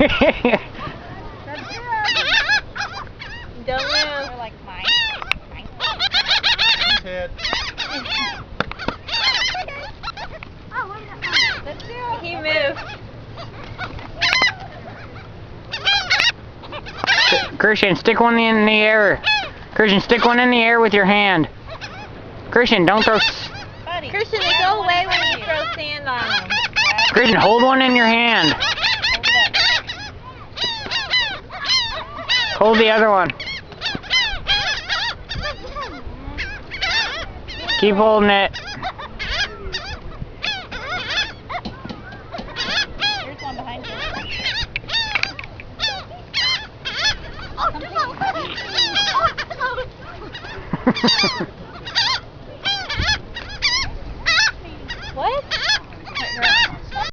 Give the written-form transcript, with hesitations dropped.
Don't move. They're like mine. Head. Let's do it. He moved. Christian, stick one in the air. Christian, stick one in the air with your hand. Christian, don't throw... Buddy, Christian, they go away when you throw sand on them. Christian, hold one in your hand. Hold the other one. Keep holding it. Here's one behind you. Oh,